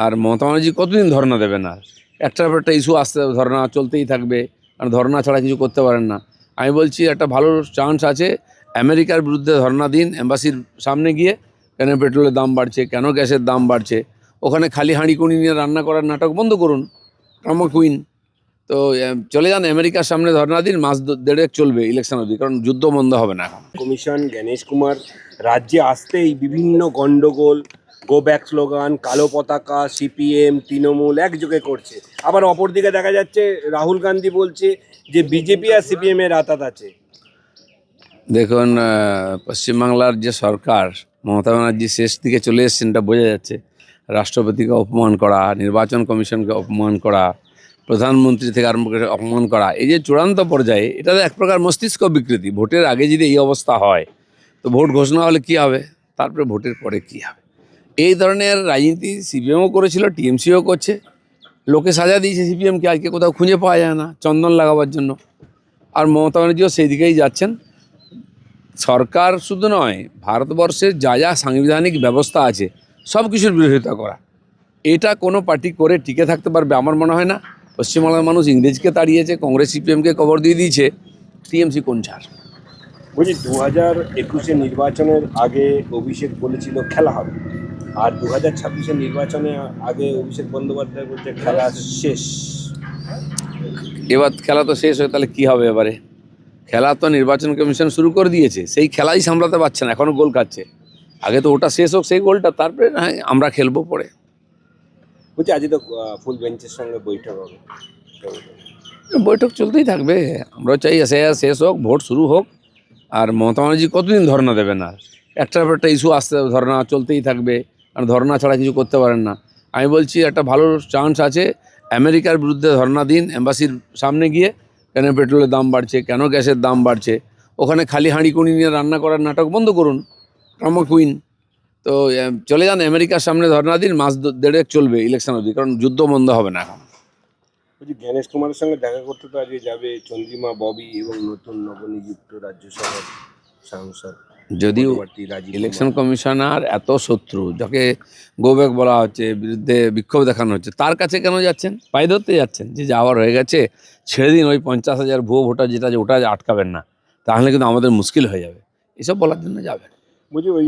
আর মমতা ব্যানার্জি কতদিন ধর্ণা দেবে না? একটার পর একটা ইস্যু আসতে ধর্ণা চলতেই থাকবে, কারণ ধর্ণা ছাড়া কিছু করতে পারেন না। আমি বলছি একটা ভালো চান্স আছে, আমেরিকার বিরুদ্ধে ধর্ণা দিন এম্বাসির সামনে গিয়ে। কেন পেট্রোলের দাম বাড়ছে, কেন গ্যাসের দাম বাড়ছে, ওখানে খালি হাঁড়ি কুড়ি নিয়ে রান্না করার নাটক বন্ধ করুন, ড্রামা কুইন। তো চলে যান আমেরিকার সামনে ধর্ণা দিন, মাস দেড়েক চলবে ইলেকশন অবধি, কারণ যুদ্ধ বন্ধ হবে না এখন। কমিশন জ্ঞানেশ কুমার রাজ্যে আসতেই বিভিন্ন গন্ডগোল, গো ব্যাক স্লোগান, কালো পতাকা, সিপিএম তৃণমূল একযোগে করছে। আবার অপরদিকে দেখা যাচ্ছে রাহুল গান্ধী বলছে যে বিজেপি আর সিপিএম এর আঁতাত আছে। দেখুন, পশ্চিমবাংলার যে সরকার, মমতা ব্যানার্জি শেষ দিকে চলে এসছেন, এটা বোঝা যাচ্ছে। রাষ্ট্রপতিকে অপমান করা, নির্বাচন কমিশনকে অপমান করা, প্রধানমন্ত্রী থেকে আরম্ভ করে অপমান করা, এই যে চূড়ান্ত পর্যায়ে, এটা এক প্রকার মস্তিষ্ক বিকৃতি। ভোটের আগে যদি এই অবস্থা হয়, তো ভোট ঘোষণা হলে কী হবে, তারপরে ভোটের পরে কী হবে? এই ধরনের রাজনীতি সিপিএমও করেছিল, টিএমসিও করছে। লোকে সাজা দিয়েছে সিপিএমকে, আজকে কোথাও খুঁজে পাওয়া যায় না চন্দন লাগাবার জন্য। আর মমতা ব্যানার্জিও সেই দিকেই যাচ্ছেন। সরকার শুধু নয়, ভারতবর্ষের যা যা সাংবিধানিক ব্যবস্থা আছে সব কিছুর বিরোধিতা করা, এটা কোনো পার্টি করে টিকে থাকতে পারবে আমার মনে হয় না। পশ্চিমবাংলার মানুষ ইংরেজকে তাড়িয়েছে, কংগ্রেস সিপিএমকে কবর দিয়ে দিয়েছে, টিএমসি কোন ছাড়। বলছি 2021 নির্বাচনের আগে অভিষেক বলেছিল খেলা হবে, আর 2026 নির্বাচনে আগে অভিষেক বন্দ্যোপাধ্যায় বলছে খেলা শেষ। এবার খেলা তো শেষ হয়ে তাহলে কী হবে এবারে? খেলা তো নির্বাচন কমিশন শুরু করে দিয়েছে, সেই খেলাই সামলাতে পারছে না, এখনও গোল খাচ্ছে। আগে তো ওটা শেষ হোক, সেই গোলটা, তারপরে হ্যাঁ আমরা খেলবো পরে। বলছি আজ তো ফুল বেঞ্চের সঙ্গে বৈঠক হবে। বৈঠক চলতেই থাকবে, আমরাও চাই শেষ হোক, ভোট শুরু হোক। আর মমতা ব্যানার্জি কতদিন ধর্ণা দেবে না? একটার পর একটা ইস্যু আসতে ধর্ণা চলতেই থাকবে, কারণ ধর্ণা ছাড়া কিছু করতে পারেন না। আমি বলছি একটা ভালো চান্স আছে, আমেরিকার বিরুদ্ধে ধর্ণা দিন এম্বাসির সামনে গিয়ে। কেন পেট্রোলের দাম বাড়ছে, কেন গ্যাসের দাম বাড়ছে, ওখানে খালি হাঁড়ি কুড়ি নিয়ে রান্না করার নাটক বন্ধ করুন, ড্রামা কুইন। তো চলে যান আমেরিকার সামনে ধর্ণা দিন, মাস দেড়েক চলবে ইলেকশন অবধি, কারণ যুদ্ধ বন্ধ হবে না এখন। বলছি জ্ঞানেশ কুমারের সঙ্গে দেখা করতে তো আজকে যাবে চন্দ্রিমা ববি এবং নতুন নবনিযুক্ত রাজ্যসভার সাংসদ। যদিও রাজীব ইলেকশন কমিশনার এত শত্রু, যাকে গোব্যাক বলা হচ্ছে, বিরুদ্ধে বিক্ষোভ দেখানো হচ্ছে, তার কাছে কেন যাচ্ছেন? পায়ে ধরতে যাচ্ছেন যে যাওয়ার হয়ে গেছে, ছেড়ে দিন, ওই 50,000 ভুয়ো ভোটার যেটা আছে ওটা আটকাবেন না, তাহলে কিন্তু আমাদের মুশকিল হয়ে যাবে, এসব বলার জন্য যাবেন। বলছি ওই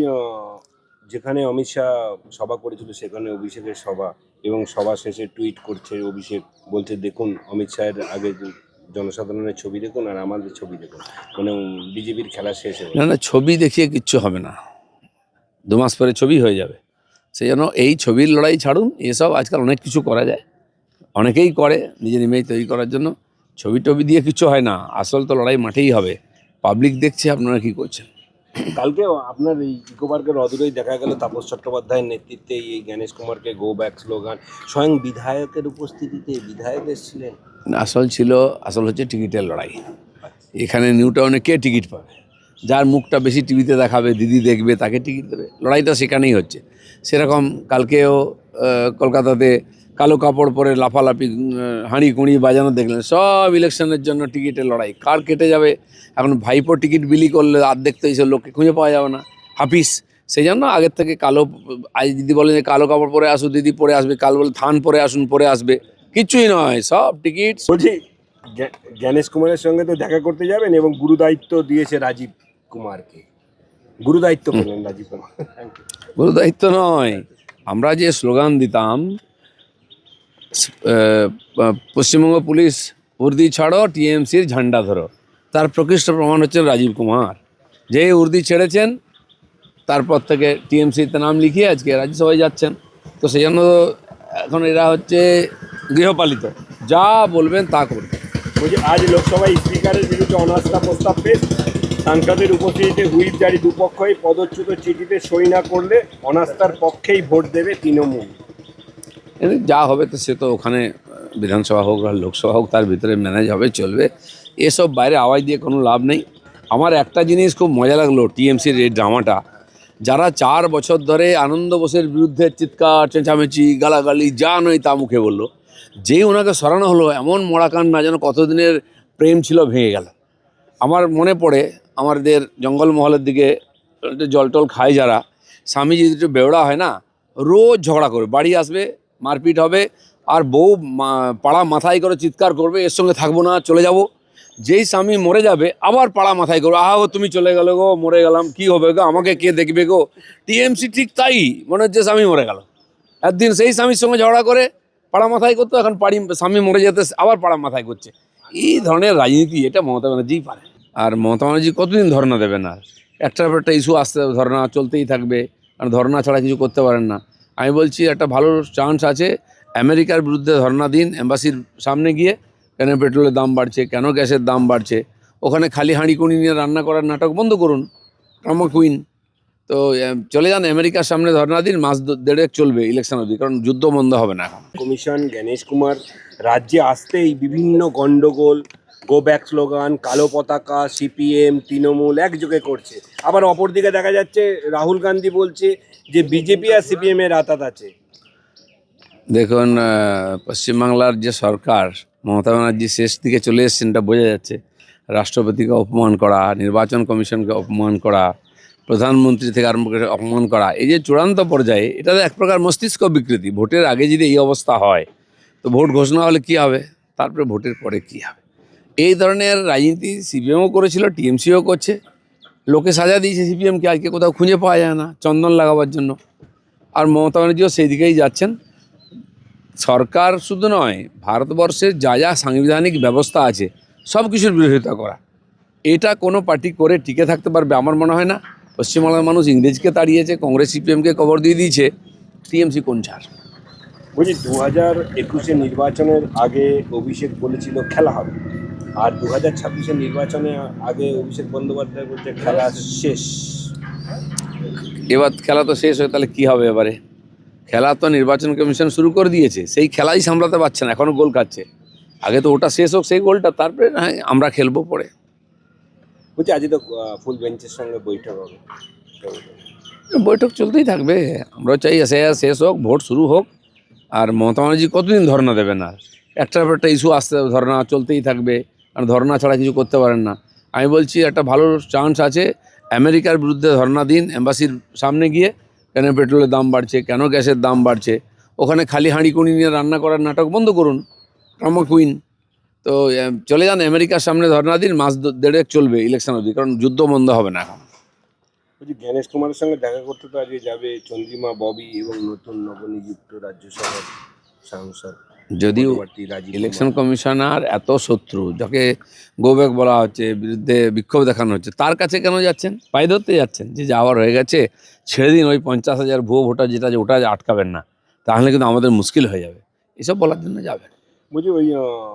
যেখানে অমিত শাহ সভা করেছিল সেখানে অভিষেকের সভা, এবং সভা শেষে টুইট করছে অভিষেক, বলছে দেখুন অমিত শাহের আগে জনসাধারণের ছবি দেখুন আর আমাদের ছবি দেখুন, মানে বিজেপির খেলা শেষ হয়ে না না, ছবি দেখিয়ে কিচ্ছু হবে না, 2 মাস পরে ছবি হয়ে যাবে। সেই জন্য এই ছবির লড়াই ছাড়ুন, এসব আজকাল অনেক কিছু করা যায়, অনেকেই করে নিজের ইমেজ তৈরি করার জন্য। ছবি টবি দিয়ে কিছু হয় না, আসল তো লড়াই মাঠেই হবে। পাবলিক দেখছে আপনারা কি করছেন। কালকে আপনার এই ইকো পার্কের অদূরেই দেখা গেল তাপস চট্টোপাধ্যায়ের নেতৃত্বে এই জ্ঞানেশ কুমারকে গো ব্যাক স্লোগান, স্বয়ং বিধায়কের উপস্থিতিতে বিধায়ক এসেছিলেন। আসল হচ্ছে টিকিটের লড়াই। এখানে নিউ টাউনে কে টিকিট পাবে? যার মুখটা বেশি টিভিতে দেখাবে, দিদি দেখবে, তাকে টিকিট দেবে। লড়াইটা সেখানেই হচ্ছে। সেরকম কালকেও কলকাতাতে কালো কাপড় পরে লাফালাফি, হাঁড়ি কুঁড়ি বাজানো দেখলেন, সব ইলেকশনের জন্য টিকিটের লড়াই। কার কেটে যাবে? এখন ভাইপো টিকিট বিলি করলে অর্ধেক তো এইসব লোককে খুঁজে পাওয়া যাবে না, হাফিস। সেই জন্য আগের থেকে কালো, আজ দিদি বলেন যে কালো কাপড় পরে আসুন, দিদি পরে আসবে, কাল বলে থান পরে আসুন, পরে আসবে, কিচ্ছুই নয়, সব টিকিট। বলছি জ্ঞানেশ কুমারের সঙ্গে তো দেখা করতে যাবেন এবং গুরুদায়িত্ব দিয়েছে রাজীব কুমারকে, গুরুদায়িত্ব পেলেন রাজীব কুমার। গুরু দায়িত্ব নয়, আমরা যে স্লোগান দিতাম, পশ্চিমবঙ্গ পুলিশ উর্দি ছাড়ো, টিএমসির ঝান্ডা ধরো, তার প্রকৃষ্ট প্রমাণ হচ্ছেন রাজীব কুমার। যেই উর্দি ছেড়েছেন তারপর থেকে টিএমসিতে নাম লিখিয়ে আজকে রাজ্যসভায় যাচ্ছেন। তো সেই জন্য এখন এরা হচ্ছে গৃহপালিত, যা বলবেন তা করবে। বলছি আজ লোকসভায় স্পিকারের বিরুদ্ধে অনাস্থা প্রস্তাব পেশ, সাংসদের উপস্থিতিতে হুইপ জারি, দুপক্ষই পদচ্যুত চিঠিতে সই না করলে অনাস্থার পক্ষেই ভোট দেবে তৃণমূল। যা হবে তো সে তো ওখানে বিধানসভা হোক আর লোকসভা হোক, তার ভিতরে ম্যানেজ হবে, চলবে। এসব বাইরে আওয়াজ দিয়ে কোনো লাভ নেই। আমার একটা জিনিস খুব মজা লাগলো, টিএমসির এই ড্রামাটা, যারা 4 বছর ধরে আনন্দ বোসের বিরুদ্ধে চিৎকার চেঁচামেচি গালাগালি যা নয় তা মুখে বললো, যেই ওনাকে সরানো হলো, এমন মরাকান না যেন কতদিনের প্রেম ছিল ভেঙে গেল। আমার মনে পড়ে আমাদের জঙ্গলমহলের দিকে জল টল খায় যারা, স্বামীজি একটু বেওড়া হয় না, রোজ ঝগড়া করে বাড়ি আসবে, মারপিট হবে, আর বউ পাড়া মাথায় করে চিৎকার করবে, এর সঙ্গে থাকবো না, চলে যাব। যেই স্বামী মরে যাবে আবার পাড়া মাথায় করবে, আহা গো তুমি চলে গেলে গো, মরে গেলাম, কি হবে গো, আমাকে কে দেখবে গো। টিএমসি ঠিক তাই, মনে হচ্ছে স্বামী মরে গেল। একদিন সেই স্বামীর সঙ্গে ঝগড়া করে পাড়া মাথায় করতো, এখন স্বামী মরে যেতে আবার পাড়া মাথায় করছে। এই ধরনের রাজনীতি এটা মমতা ব্যানার্জিই পারে। আর মমতা ব্যানার্জি কতদিন ধর্ণা দেবে না? একটার পর একটা ইস্যু আসতে ধর্ণা চলতেই থাকবে, কারণ ধর্ণা ছাড়া কিছু করতে পারেন না। আমি বলছি একটা ভালো চান্স আছে, আমেরিকার বিরুদ্ধে ধর্ণা দিন এম্বাসির সামনে গিয়ে, কেন পেট্রোলের দাম বাড়ছে, কেন গ্যাসের দাম বাড়ছে। ওখানে খালি হাঁড়ি কুড়ি নিয়ে রান্না করার নাটক বন্ধ করুন, ড্রামা কুইন। তো চলে যান আমেরিকার সামনে ধর্ণা দিন, মাস দেড়েক চলবে ইলেকশন অবধি, কারণ যুদ্ধ বন্ধ হবে না এখন। কমিশন জ্ঞানেশ কুমার রাজ্যে আসতেই বিভিন্ন গন্ডগোল, গো ব্যাক স্লোগান, কালো পতাকা, সিপিএম তৃণমূল একযোগে করছে। আবার অপরদিকে দেখা যাচ্ছে রাহুল গান্ধী বলছে যে বিজেপি আর সিপিএম এর আতাত আছে। দেখুন, পশ্চিমবাংলার যে সরকার, মমতা ব্যানার্জি শেষ দিকে চলে এসেছেন, এটা বোঝা যাচ্ছে। রাষ্ট্রপতিকে অপমান করা, নির্বাচন কমিশনকে অপমান করা, প্রধানমন্ত্রী থেকে আরম্ভ করে অপমান করা, এই যে চূড়ান্ত পর্যায়ে, এটা তো এক প্রকার মস্তিষ্ক বিকৃতি। ভোটের আগে যদি এই অবস্থা হয়, তো ভোট ঘোষণা হলে কী হবে, তারপরে ভোটের পরে কী হবে। এই ধরনের রাজনীতি সিপিএমও করেছিল, টিএমসিও করছে। লোকে সাজা দিয়েছে সিপিএমকে, আজকে কোথাও খুঁজে পাওয়া যায় না চন্দন লাগাবার জন্য। আর মমতা ব্যানার্জিও সেই দিকেই যাচ্ছেন। সরকার শুধু নয়, ভারতবর্ষের যা যা সাংবিধানিক ব্যবস্থা আছে সব কিছুর বিরোধিতা করা, এটা কোনো পার্টি করে টিকে থাকতে পারবে আমার মনে হয় না। পশ্চিমবাংলার মানুষ ইংরেজকে তাড়িয়েছে, কংগ্রেস সিপিএমকে কবর দিয়ে দিয়েছে, টিএমসি কোন ছাড়। বলছি 2021-এর নির্বাচনের আগে অভিষেক বলেছিল খেলা হবে, আর 2026-এর নির্বাচনে আগে অভিষেক বন্দ্যোপাধ্যায় বলছে খেলা শেষ। এবার খেলা তো শেষ হয়ে তাহলে কী হবে এবারে? খেলা তো নির্বাচন কমিশন শুরু করে দিয়েছে, সেই খেলাই সামলাতে পারছে না, এখনও গোল খাচ্ছে। আগে তো ওটা শেষ হোক, সেই গোলটা, তারপরে না হয় আমরা খেলবো পরে। বলছি আজকে তো ফুল বেঞ্চের সঙ্গে বৈঠক হবে। বৈঠক চলতেই থাকবে, আমরাও চাই শেষ হোক, ভোট শুরু হোক। আর মমতা ব্যানার্জি কতদিন ধর্ণা দেবে না? একটার পর একটা ইস্যু আসতে ধর্ণা চলতেই থাকবে, কারণ ধর্ণা ছাড়া কিছু করতে পারেন না। আমি বলছি একটা ভালো চান্স আছে, আমেরিকার বিরুদ্ধে ধর্ণা দিন এম্বাসির সামনে গিয়ে, কেন পেট্রোলের দাম বাড়ছে, কেন গ্যাসের দাম বাড়ছে। ওখানে খালি হাঁড়ি কুড়ি নিয়ে রান্না করার নাটক বন্ধ করুন, ড্রামা কুইন। তো চলে যান আমেরিকার সামনে ধর্ণা দিন, মাস দেড়েক চলবে ইলেকশন অবধি, কারণ যুদ্ধ বন্ধ হবে না এখন। বলছি জ্ঞানেশ কুমারের সঙ্গে দেখা করতে তো আজকে যাবে চন্দ্রিমা ববি এবং নতুন নবনিযুক্ত রাজ্যসভার সাংসদ যদিও পরবর্তী রাজীব ইলেকশন কুমার। কমিশনার এত শত্রু, যাকে গোব্যাক বলা হচ্ছে, বিরুদ্ধে বিক্ষোভ দেখানো হচ্ছে, তার কাছে কেন যাচ্ছেন? পায়ে ধরতে যাচ্ছেন যে যাওয়ার হয়ে গেছে, ছেড়ে দিন, ওই 50,000 ভুয়ো ভোটার যেটা আছে ওটা আটকাবেন না, তাহলে কিন্তু আমাদের মুশকিল হয়ে যাবে, এসব বলার জন্য যাবেন। বলছি ওই